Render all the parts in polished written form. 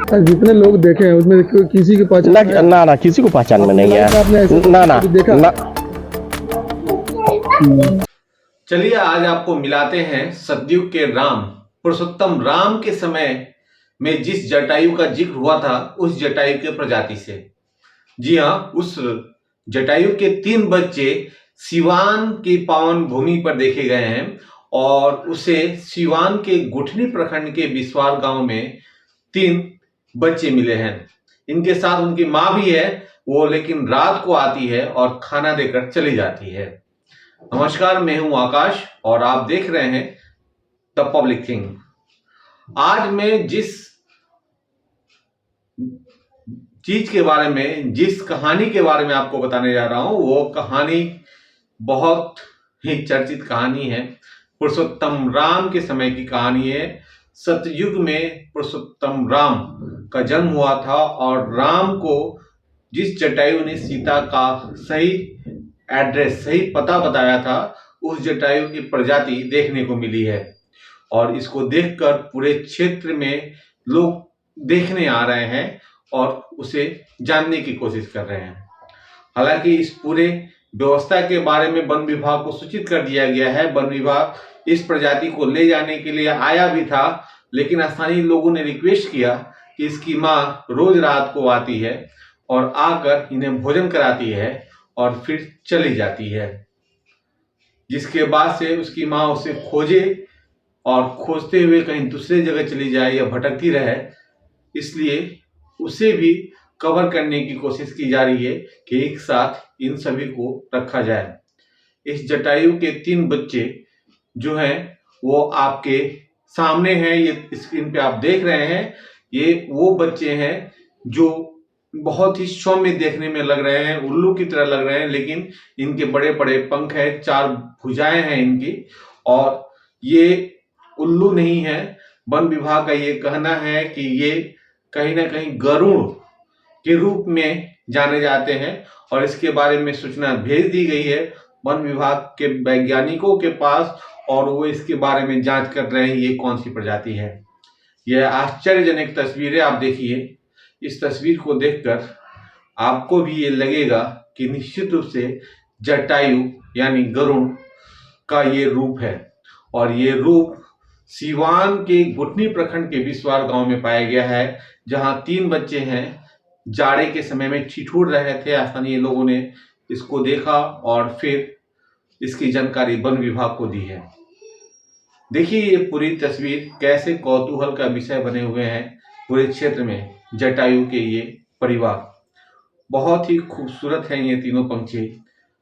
जितने लोग देखे हैं उसमें किसी की पहचान ना किसी को पहचान में नहीं है। ना देखा। चलिए आज आपको मिलाते हैं सतयुग के राम पुरुषोत्तम राम के समय में जिस जटायु का जिक्र हुआ था उस जटायु के प्रजाति से। जी हाँ, उस जटायु के 3 बच्चे सिवान की पावन भूमि पर देखे गए हैं और उसे सिवान के गुठनी प्रखंड के बिस्वार गांव में 3 बच्चे मिले हैं। इनके साथ उनकी माँ भी है, वो लेकिन रात को आती है और खाना देकर चली जाती है। नमस्कार, मैं हूं आकाश और आप देख रहे हैं द पब्लिक थिंग। आज मैं जिस चीज के बारे में, जिस कहानी के बारे में आपको बताने जा रहा हूं, वो कहानी बहुत ही चर्चित कहानी है। पुरुषोत्तम राम के समय की कहानी है। सतयुग में पुरुषोत्तम राम का जन्म हुआ था और राम को जिस जटायु ने सीता का सही एड्रेस, सही पता बताया था, उस जटायु की प्रजाति देखने को मिली है और इसको देखकर पूरे क्षेत्र में लोग देखने आ रहे हैं और उसे जानने की कोशिश कर रहे हैं। हालांकि इस पूरे व्यवस्था के बारे में वन विभाग को सूचित कर दिया गया है। वन विभाग इस प्रजाति को ले जाने के लिए आया भी था, लेकिन स्थानीय लोगों ने रिक्वेस्ट किया कि इसकी माँ रोज रात को आती है और आकर इन्हें भोजन कराती है और फिर चली जाती है, जिसके बाद से उसकी माँ उसे खोजे और खोजते हुए कहीं दूसरे जगह चली जाए या भटकती रहे, इसलिए उसे भी कवर करने की कोशिश की जा रही है कि एक साथ इन सभी को रखा जाए। इस जटायु के 3 बच्चे जो हैं वो आपके सामने हैं, ये स्क्रीन पे आप देख रहे हैं। ये वो बच्चे हैं जो बहुत ही सौम्य देखने में लग रहे हैं, उल्लू की तरह लग रहे हैं, लेकिन इनके बड़े बड़े पंख हैं, 4 भुजाएं हैं इनकी, और ये उल्लू नहीं है। वन विभाग का ये कहना है कि ये कहीं ना कहीं गरुड़ के रूप में जाने जाते हैं और इसके बारे में सूचना भेज दी गई है वन विभाग के वैज्ञानिकों के पास और वो इसके बारे में जांच कर रहे हैं ये कौन सी प्रजाति है। यह आश्चर्यजनक तस्वीर है, आप देखिए। इस तस्वीर को देखकर आपको भी ये लगेगा कि निश्चित रूप से जटायु यानी गरुड़ का ये रूप है और ये रूप सिवान के गुठनी प्रखंड के बिस्वार गांव में पाया गया है, जहां 3 बच्चे हैं। जाड़े के समय में ठिठुर रहे थे। स्थानीय लोगों ने इसको देखा और फिर इसकी जानकारी वन विभाग को दी है। देखिए ये पूरी तस्वीर कैसे कौतूहल का विषय बने हुए हैं पूरे क्षेत्र में। जटायु के ये परिवार बहुत ही खूबसूरत हैं। ये तीनों पंछी,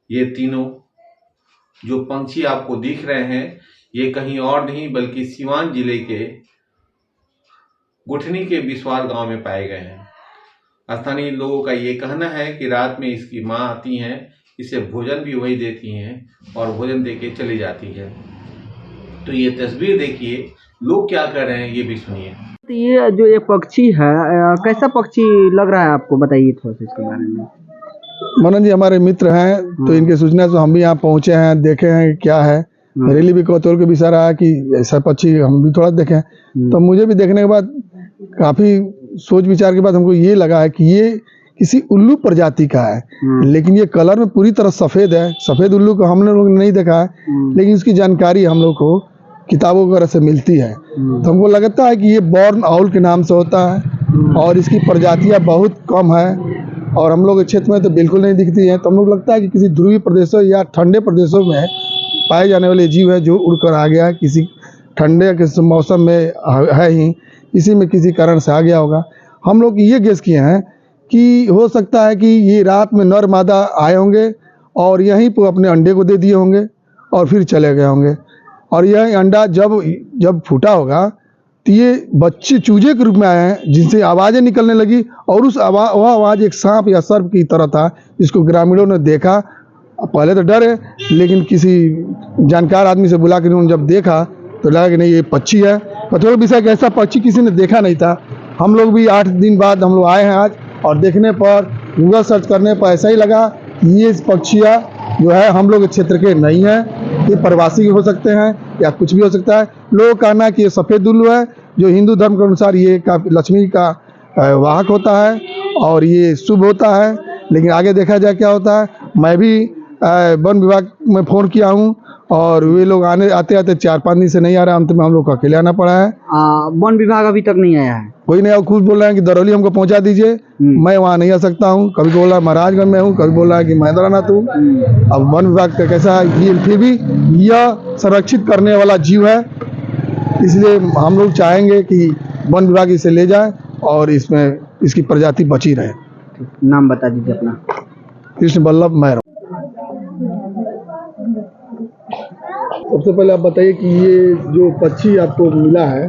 ये तीनों जो पंछी आपको दिख रहे हैं, ये कहीं और नहीं बल्कि सिवान जिले के गुठनी के बिस्वार गांव में पाए गए हैं। स्थानीय लोगों का ये कहना है कि रात में इसकी माँ आती हैं, इसे भोजन भी वही देती हैं और भोजन देके चली जाती है। तो ये तस्वीर देखिए, लोग क्या कर रहे हैं ये भी सुनिए। तो ये जो एक पक्षी है, कैसा पक्षी लग रहा है आपको, बताइए थोड़ा सा इसके बारे में। मनन जी हमारे मित्र हैं, तो इनके सूचना से हम भी यहाँ पहुँचे हैं, देखे हैं क्या है। मेरे लिए भी कौतूहल का विषय रहा कि ऐसा पक्षी हम भी थोड़ा देखें। तो मुझे भी देखने के बाद काफी सोच विचार के बाद हमको ये लगा है कि ये किसी उल्लू प्रजाति का है, लेकिन ये कलर में पूरी तरह सफेद है। सफेद उल्लू को हम लोग ने नहीं देखा है, लेकिन इसकी जानकारी हम लोग को किताबों वगैरह से मिलती है। तो हमको लगता है कि ये बॉर्न आउल के नाम से होता है और इसकी प्रजातियां बहुत कम है और हम लोग के क्षेत्र में तो बिल्कुल नहीं दिखती है। तो हम लोग लगता है कि किसी ध्रुवीय प्रदेशों या ठंडे प्रदेशों में पाए जाने वाले जीव है जो उड़कर आ गया, किसी ठंडे के मौसम में है ही, इसी में किसी कारण से आ गया होगा। हम लोग ये गेस किए हैं कि हो सकता है कि ये रात में नर मादा आए होंगे और यहीं पर अपने अंडे को दे दिए होंगे और फिर चले गए होंगे, और यह अंडा जब फूटा होगा तो ये बच्चे चूजे के रूप में आए हैं जिनसे आवाज़ें निकलने लगी और उस वह आवाज़ एक सांप या सर्प की तरह था, जिसको ग्रामीणों ने देखा। पहले तो डरे, लेकिन किसी जानकार आदमी से बुला कर उन्होंने जब देखा तो लगा कि नहीं ये पक्षी है। कठोर विषय कि ऐसा पक्षी किसी ने देखा नहीं था। हम लोग भी 8 दिन बाद हम लोग आए हैं आज, और देखने पर गूगल सर्च करने पर ऐसा ही लगा कि ये पक्षियाँ जो है हम लोग के क्षेत्र के नहीं है, ये प्रवासी हो सकते हैं या कुछ भी हो सकता है। लोगों का कहना है कि ये सफ़ेद उल्लू है, जो हिंदू धर्म के अनुसार ये लक्ष्मी का वाहक होता है और ये शुभ होता है। लेकिन आगे देखा जाए क्या होता है। मैं भी वन विभाग में फ़ोन किया हूँ और वे लोग आते 4-5 दिन से नहीं आ रहा। अंत में हम लोग को अकेले आना पड़ा है। वन विभाग अभी तक नहीं आया है? कोई नहीं, खुद बोल रहे हैं कि दरौली हमको पहुंचा दीजिए, मैं वहाँ नहीं आ सकता हूँ। कभी बोल रहा है महाराजगंज में हूँ, कभी बोल रहा है कि महेंद्रनाथ हूँ। अब वन विभाग का कैसा है ये, फिर भी यह संरक्षित करने वाला जीव है, इसलिए हम लोग चाहेंगे कि वन विभाग इसे ले जाए और इसमें इसकी प्रजाति बची रहे। नाम बता दीजिए अपना। कृष्ण बल्लभ मैर। सबसे पहले आप बताइए कि ये जो पक्षी आपको मिला है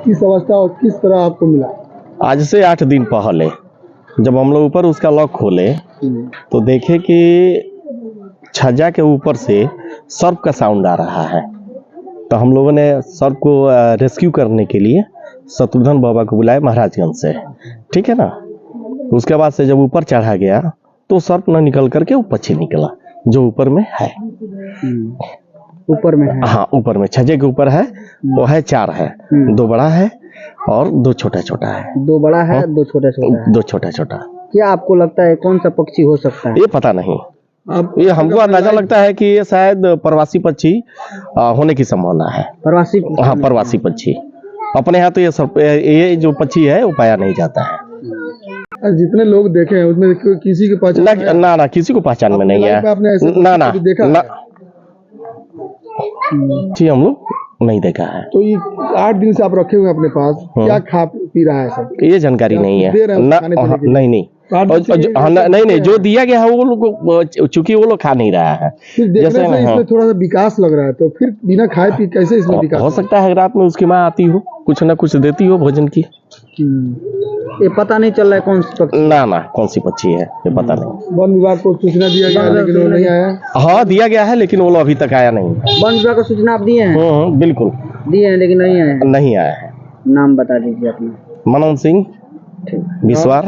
किस अवस्था और किस तरह आपको मिला? आज से 8 दिन पहले जब हम लोग ऊपर उसका लॉक खोले तो देखे कि छज्जा के ऊपर से सर्प का साउंड आ रहा है। तो हम लोगों ने सर्प को रेस्क्यू करने के लिए शत्रुघ्न बाबा को बुलाया महाराजगंज से, ठीक है ना। उसके बाद से जब ऊपर चढ़ा गया तो सर्प न निकल करके वो पक्षी निकला जो ऊपर में है। ऊपर में है? हाँ, ऊपर में छज्जे के ऊपर है। वो है 4 है, 2 बड़ा है और 2 छोटा छोटा है। 2 बड़ा है, 2 छोटा छोटा है। 2 छोटा छोटा। क्या आपको लगता है कौन सा पक्षी हो सकता है? ये पता नहीं। अब ये हमको अंदाजा लगता है कि ये शायद प्रवासी पक्षी होने की संभावना है। प्रवासी? हाँ, प्रवासी पक्षी। अपने यहाँ तो ये जो पक्षी है वो पाया नहीं जाता है। जितने लोग देखे हैं उसमें किसी की पहचान ना किसी को पहचान में नहीं है। ना जी हम लोग नहीं देखा है। तो ये 8 दिन से आप रखे हुए अपने पास, क्या खा पी रहा है सब? ये जानकारी नहीं है। नहीं नहीं, जो दिया गया है वो लोग चूंकि वो लोग खा नहीं रहा है। फिर देखने से इसमें थोड़ा सा विकास लग रहा है, तो फिर बिना खाए पी कैसे इसमें विकास हो सकता है? रात में उसकी माँ आती हो, कुछ ना कुछ देती हो भोजन की। ये पता नहीं चल रहा है कौन सी पक्षी? ना कौन सी पक्षी है ये पता नहीं। वन विभाग को सूचना दिया गया लेकिन वो नहीं आया। हाँ दिया गया है लेकिन वो लोग अभी तक आया नहीं। वन विभाग को सूचना आप दिए हैं? बिल्कुल दिए हैं लेकिन नहीं आया है। नाम बता दीजिए अपना। मनोज सिंह विश्वार।